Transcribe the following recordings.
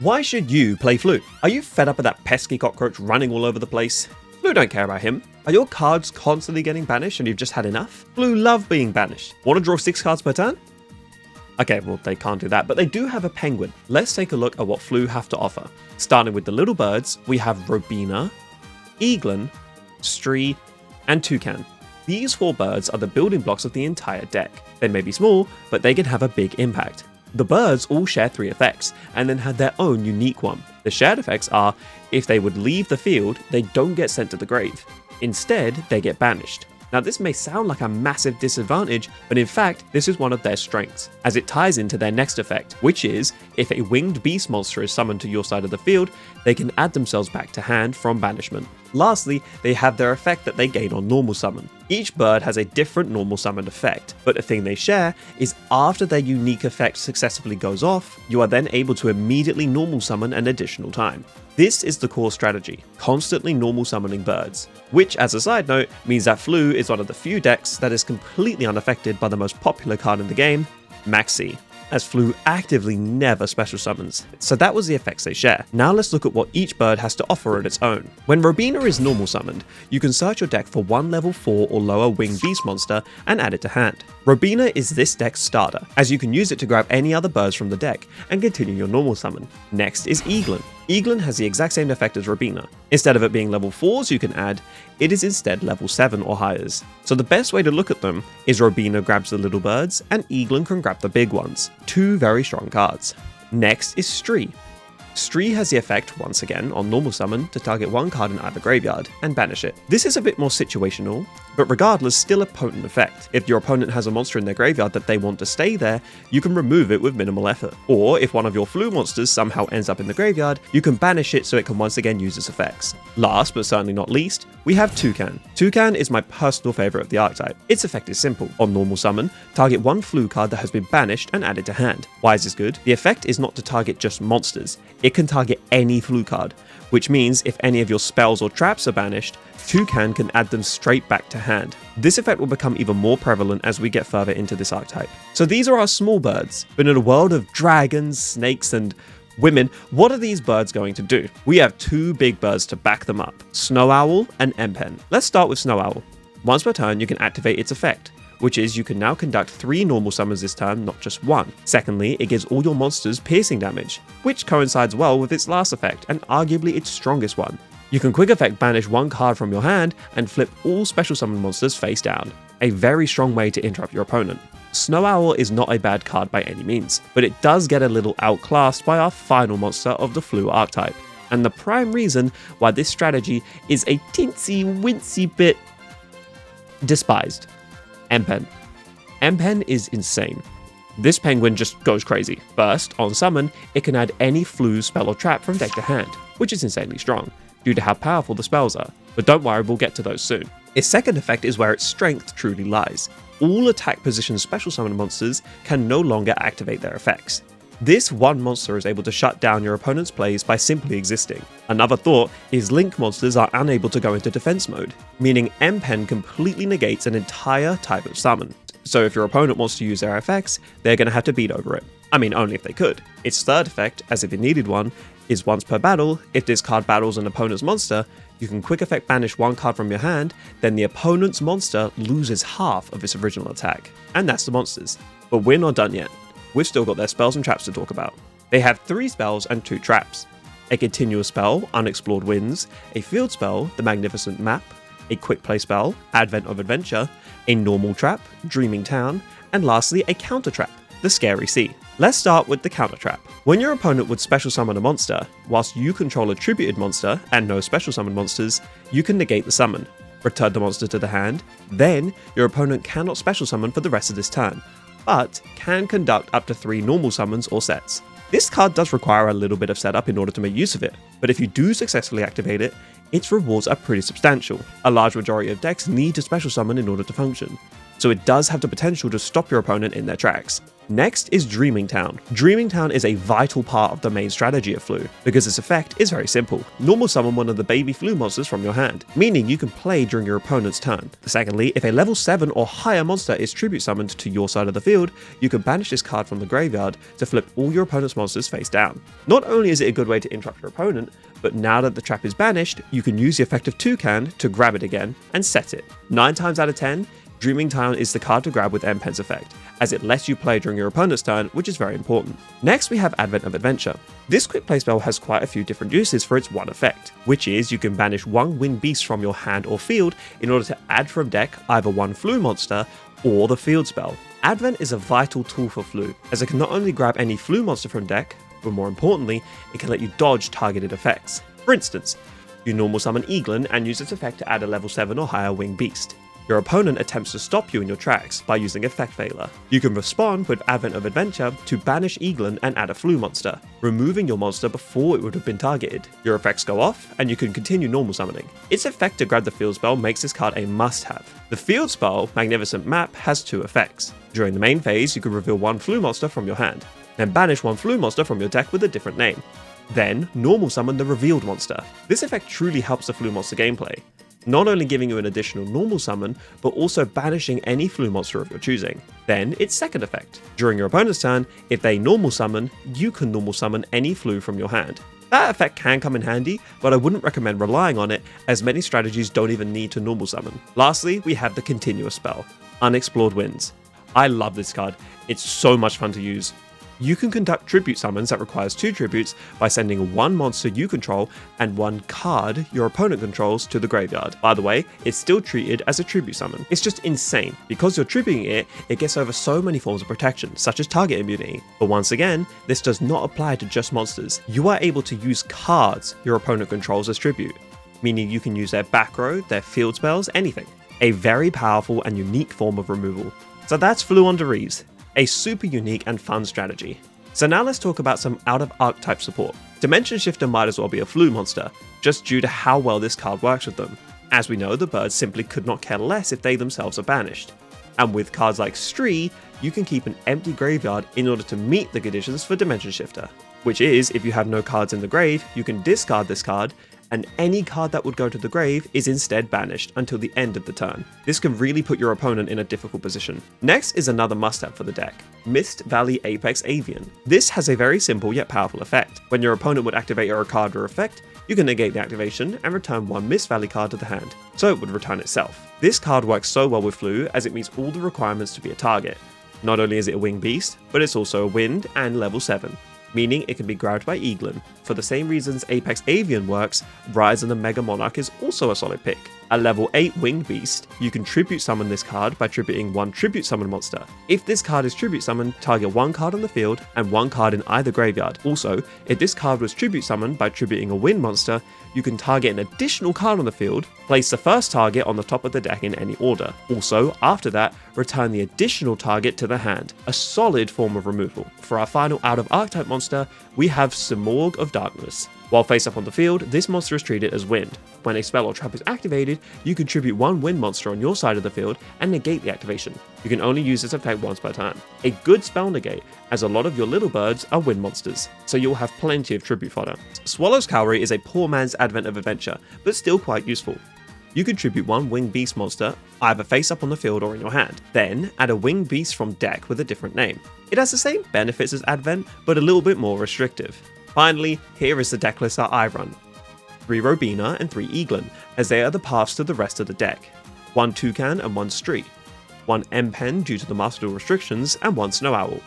Why should you play Floo? Are you fed up with that pesky cockroach running all over the place? Floo don't care about him. Are your cards constantly getting banished and you've just had enough? Floo love being banished. Want to draw 6 cards per turn? Okay, well they can't do that, but they do have a penguin. Let's take a look at what Floo have to offer. Starting with the little birds, we have Robina, Eaglin, Stree, and Toucan. These 4 birds are the building blocks of the entire deck. They may be small, but they can have a big impact. The birds all share 3 effects, and then have their own unique one. The shared effects are, if they would leave the field, they don't get sent to the grave. Instead, they get banished. Now this may sound like a massive disadvantage, but in fact, this is one of their strengths, as it ties into their next effect, which is, if a winged beast monster is summoned to your side of the field, they can add themselves back to hand from banishment. Lastly, they have their effect that they gain on normal summon. Each bird has a different normal summon effect, but the thing they share is after their unique effect successfully goes off, you are then able to immediately normal summon an additional time. This is the core strategy, constantly normal summoning birds, which as a side note means that Floo is one of the few decks that is completely unaffected by the most popular card in the game, Maxi, as Floo actively never special summons. So that was the effects they share. Now let's look at what each bird has to offer on its own. When Robina is normal summoned, you can search your deck for one level 4 or lower winged beast monster and add it to hand. Robina is this deck's starter, as you can use it to grab any other birds from the deck and continue your normal summon. Next is Eaglin. Eaglin has the exact same effect as Robina. Instead of it being level 4s you can add, it is instead level 7 or higher. So the best way to look at them is Robina grabs the little birds and Eaglin can grab the big ones. 2 very strong cards. Next is Stree. Stree has the effect, once again, on normal summon to target one card in either graveyard and banish it. This is a bit more situational, but regardless still a potent effect. If your opponent has a monster in their graveyard that they want to stay there, you can remove it with minimal effort. Or if one of your Floo monsters somehow ends up in the graveyard, you can banish it so it can once again use its effects. Last but certainly not least, we have Toucan. Toucan is my personal favourite of the archetype. Its effect is simple. On normal summon, target one Floo card that has been banished and added to hand. Why is this good? The effect is not to target just monsters. It can target any Floo card, which means if any of your spells or traps are banished, Toucan can add them straight back to hand. This effect will become even more prevalent as we get further into this archetype. So these are our small birds, but in a world of dragons, snakes, and women, what are these birds going to do? We have 2 big birds to back them up, Snow Owl and Empen. Let's start with Snow Owl. Once per turn you can activate its effect, which is you can now conduct 3 normal summons this turn, not just 1. Secondly, it gives all your monsters piercing damage, which coincides well with its last effect and arguably its strongest one. You can quick effect banish 1 card from your hand and flip all special summon monsters face down, a very strong way to interrupt your opponent. Snow Owl is not a bad card by any means, but it does get a little outclassed by our final monster of the Floo archetype, and the prime reason why this strategy is a teensy wincy bit despised. Empen. Empen is insane. This penguin just goes crazy. First, on summon, it can add any Floo spell or trap from deck to hand, which is insanely strong, due to how powerful the spells are, but don't worry, we'll get to those soon. Its second effect is where its strength truly lies. All attack position special summon monsters can no longer activate their effects. This one monster is able to shut down your opponent's plays by simply existing. Another thought is link monsters are unable to go into defense mode, meaning Empen completely negates an entire type of summon. So if your opponent wants to use their effects, they're going to have to beat over it. I mean, only if they could. Its third effect, as if it needed one, is once per battle, if this card battles an opponent's monster, you can quick effect banish 1 card from your hand, then the opponent's monster loses half of its original attack. And that's the monsters. But we're not done yet. We've still got their spells and traps to talk about. They have 3 spells and 2 traps. A continuous spell, Unexplored Winds, a field spell, the Magnificent Map, a quick play spell, Advent of Adventure, a normal trap, Dreaming Town, and lastly a counter trap, the Scary Sea. Let's start with the counter trap. When your opponent would special summon a monster, whilst you control a tributed monster and no special summon monsters, you can negate the summon, return the monster to the hand, then your opponent cannot special summon for the rest of this turn, but can conduct up to 3 normal summons or sets. This card does require a little bit of setup in order to make use of it, but if you do successfully activate it, its rewards are pretty substantial. A large majority of decks need to special summon in order to function, so it does have the potential to stop your opponent in their tracks. Next is Dreaming Town. Dreaming Town is a vital part of the main strategy of Floo, because its effect is very simple. Normal summon one of the baby Floo monsters from your hand, meaning you can play during your opponent's turn. Secondly, if a level 7 or higher monster is tribute summoned to your side of the field, you can banish this card from the graveyard to flip all your opponent's monsters face down. Not only is it a good way to interrupt your opponent, but now that the trap is banished, you can use the effect of Toucan to grab it again and set it. 9 times out of 10, Dreaming Town is the card to grab with M-Pen's effect, as it lets you play during your opponent's turn, which is very important. Next, we have Advent of Adventure. This quick play spell has quite a few different uses for its one effect, which is you can banish one winged beast from your hand or field in order to add from deck either one Floo monster or the field spell. Advent is a vital tool for Floo, as it can not only grab any Floo monster from deck, but more importantly, it can let you dodge targeted effects. For instance, you normal summon Eaglin and use its effect to add a level 7 or higher winged beast. Your opponent attempts to stop you in your tracks by using Effect Failure. You can respond with Advent of Adventure to banish Eaglin and add a Floo monster, removing your monster before it would have been targeted. Your effects go off, and you can continue normal summoning. Its effect to grab the field spell makes this card a must-have. The field spell, Magnificent Map, has 2 effects. During the main phase, you can reveal one Floo monster from your hand, and banish one Floo monster from your deck with a different name. Then, normal summon the revealed monster. This effect truly helps the Floo monster gameplay, not only giving you an additional normal summon, but also banishing any Floo monster of your choosing. Then, its second effect. During your opponent's turn, if they normal summon, you can normal summon any Floo from your hand. That effect can come in handy, but I wouldn't recommend relying on it, as many strategies don't even need to normal summon. Lastly, we have the continuous spell, Unexplored Winds. I love this card, it's so much fun to use. You can conduct tribute summons that requires 2 tributes by sending one monster you control and one card your opponent controls to the graveyard. By the way, it's still treated as a tribute summon. It's just insane. Because you're tributing it, it gets over so many forms of protection, such as target immunity. But once again, this does not apply to just monsters. You are able to use cards your opponent controls as tribute, meaning you can use their Backrow, their field spells, anything. A very powerful and unique form of removal. So that's FLOOWANDEREEZE. A super unique and fun strategy. So now let's talk about some out of archetype support. Dimension Shifter might as well be a Floo monster, just due to how well this card works with them. As we know, the birds simply could not care less if they themselves are banished. And with cards like Stree, you can keep an empty graveyard in order to meet the conditions for Dimension Shifter, which is if you have no cards in the grave, you can discard this card, and any card that would go to the grave is instead banished until the end of the turn. This can really put your opponent in a difficult position. Next is another must-have for the deck, Mist Valley Apex Avian. This has a very simple yet powerful effect. When your opponent would activate a card or effect, you can negate the activation and return one Mist Valley card to the hand, so it would return itself. This card works so well with Floo as it meets all the requirements to be a target. Not only is it a winged beast, but it's also a wind and level 7. Meaning it can be grabbed by Eaglin. For the same reasons Apex Avian works, Rise of the Mega Monarch is also a solid pick. A level 8 winged beast, you can tribute summon this card by tributing one tribute summon monster. If this card is tribute summoned, target one card on the field and one card in either graveyard. Also, if this card was tribute summoned by tributing a wind monster, you can target an additional card on the field, place the first target on the top of the deck in any order. Also, after that, return the additional target to the hand. A solid form of removal. For our final out of archetype monster, we have Simorgh of Darkness. While face up on the field, this monster is treated as wind. When a spell or trap is activated, you can tribute one wind monster on your side of the field and negate the activation. You can only use this effect once per turn. A good spell negate, as a lot of your little birds are wind monsters, so you'll have plenty of tribute fodder. Swallow's Cowrie is a poor man's Advent of Adventure, but still quite useful. You can tribute one winged beast monster, either face up on the field or in your hand. Then, add a winged beast from deck with a different name. It has the same benefits as Advent, but a little bit more restrictive. Finally, here is the decklist that I run. 3 Robina and 3 Eaglin, as they are the paths to the rest of the deck. 1 Toucan and 1 Stree. 1 M-Pen due to the Master Duel restrictions, and 1 Snow Owl.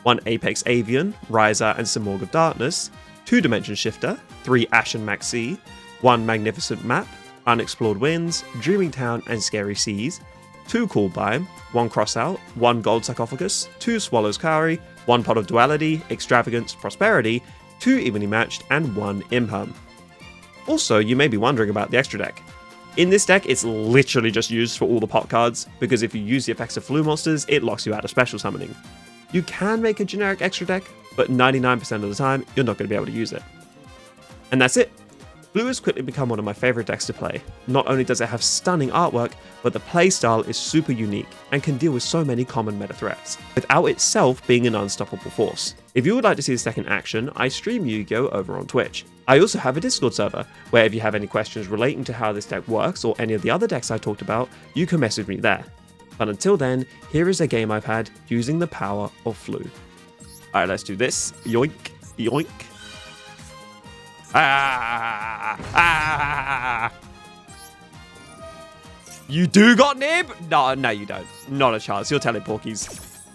1 Apex Avian, Riser and Simorgh of Darkness. 2 Dimension Shifter, 3 Ashen Maxi, 1 Magnificent Map, Unexplored Winds, Dreaming Town and Scary Seas, 2 Callby, 1 Crossout, 1 Gold Sarcophagus, 2 Swallow's Cowrie, 1 Pot of Duality, Extravagance, Prosperity, 2 Evenly Matched, and 1 Imperm. Also, you may be wondering about the extra deck. In this deck, it's literally just used for all the pot cards, because if you use the effects of Floo monsters, it locks you out of special summoning. You can make a generic extra deck, but 99% of the time, you're not going to be able to use it. And that's it. Floo has quickly become one of my favorite decks to play. Not only does it have stunning artwork, but the playstyle is super unique and can deal with so many common meta threats, without itself being an unstoppable force. If you would like to see this deck in action, I stream Yugioh over on Twitch. I also have a Discord server, where if you have any questions relating to how this deck works or any of the other decks I talked about, you can message me there. But until then, here is a game I've had using the power of Floo. Alright, let's do this. Yoink, yoink. You do got Nib? No, you don't. Not a chance. You're telling Porkies.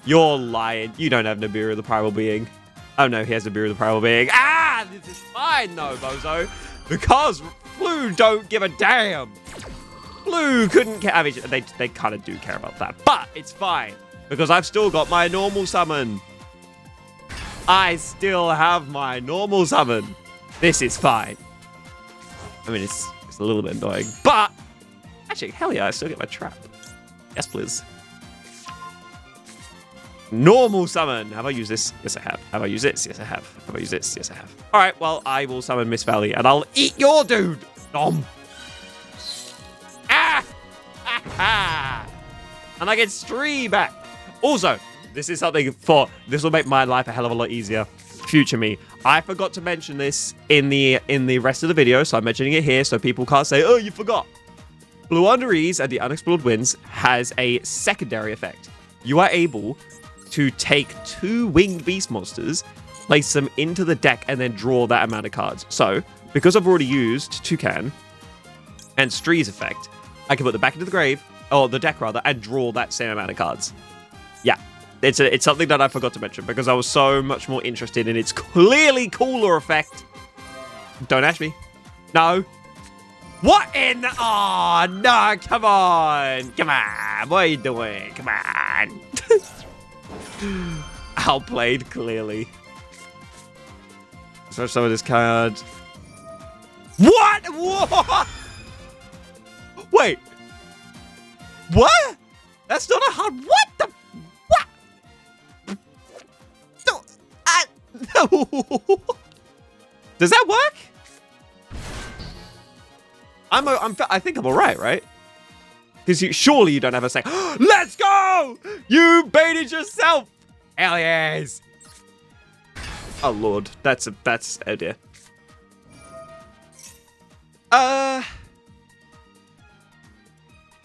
You're lying. You don't have Nibiru of the Primal Being. Oh no, he has Nibiru of the Primal Being. This is fine though, Bozo. Because Floo don't give a damn. Floo couldn't care. I mean, they kind of do care about that. But it's fine. Because I've still got my normal summon. I still have my normal summon. This is fine. I mean, it's a little bit annoying, but actually, hell yeah, I still get my trap. Yes, please. Normal summon. Have I used this? Yes, I have. Have I used this? Yes, I have. Have I used this? Yes, I have. All right, well, I will summon Miss Valley, and I'll eat your dude. Nom. And I get Stree back. Also, this is something this will make my life a hell of a lot easier. Future me. I forgot to mention this in the rest of the video, so I'm mentioning it here so people can't say, oh, you forgot. FLOOWANDEREEZE and the Unexplored Winds has a secondary effect. You are able to take 2 winged beast monsters, place them into the deck, and then draw that amount of cards. So, because I've already used Toucan and Stree's effect, I can put them back into the grave, or the deck rather, and draw that same amount of cards. Yeah. It's something that I forgot to mention because I was so much more interested in its clearly cooler effect. Don't ask me. No. What in? Oh, no. Come on. Come on. What are you doing? Come on. Outplayed, clearly. Search some of this card. What? What? Wait. What? That's not a hard... What the... Does that work? I think I'm all right? Because surely you don't have a say. Let's go! You baited yourself. Hell yes. Oh lord, that's oh dear.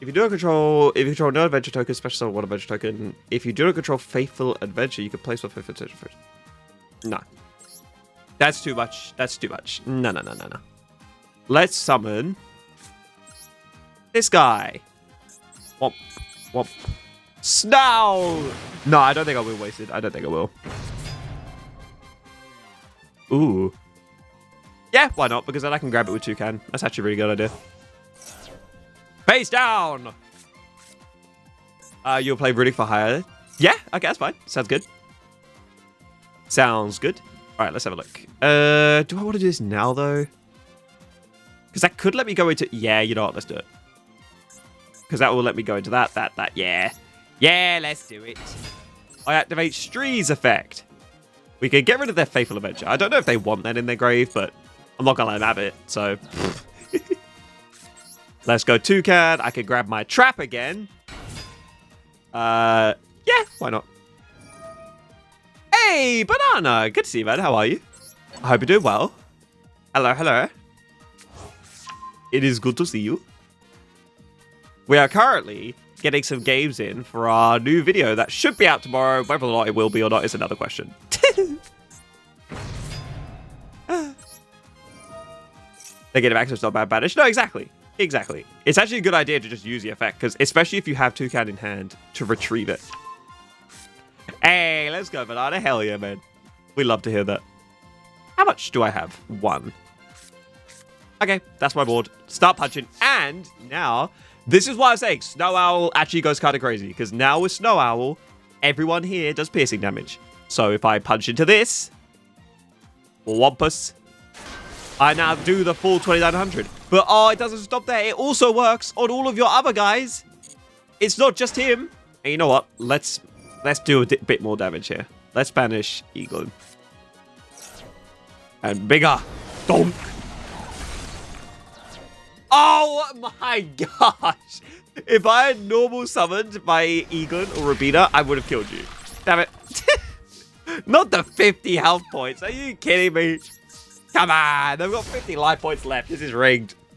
If you control no adventure token, special summon 1 adventure token. If you do not control Faithful Adventure, you can place 1 Faithful Adventure first. No. That's too much. That's too much. No. Let's summon this guy. Womp. Womp. Snow! No, I don't think I will waste it. I don't think I will. Ooh. Yeah, why not? Because then I can grab it with Toucan. That's actually a really good idea. Face down! You'll play Runic for hire. Yeah, okay, that's fine. Sounds good. Sounds good. All right, let's have a look. Do I want to do this now, though? Because that could let me go into... Yeah, you know what? Let's do it. Because that will let me go into that. Yeah. Yeah, let's do it. I activate Stree's effect. We can get rid of their Faithful Adventure. I don't know if they want that in their grave, but I'm not going to let them have it, so... Let's go Toucan. I can grab my trap again. Yeah, why not? Hey, Banana! Good to see you, man. How are you? I hope you're doing well. Hello. It is good to see you. We are currently getting some games in for our new video that should be out tomorrow. Whether or not it will be or not is another question. Negative access, not bad banished. No, exactly. It's actually a good idea to just use the effect, because especially if you have Toucan in hand to retrieve it. Hey, let's go, Banana. Hell yeah, man. We love to hear that. How much do I have? 1. Okay, that's my board. Start punching. And now, this is why I'm saying Snow Owl actually goes kind of crazy, because now with Snow Owl, everyone here does piercing damage. So if I punch into this, Wampus, I now do the full 2900. But oh, it doesn't stop there. It also works on all of your other guys. It's not just him. And you know what? Let's do a bit more damage here. Let's banish Eagle. And bigger. Donk. Oh my gosh! If I had normal summoned my Eaglin or Rabina, I would have killed you. Damn it. Not the 50 health points. Are you kidding me? Come on. They've got 50 life points left. This is rigged.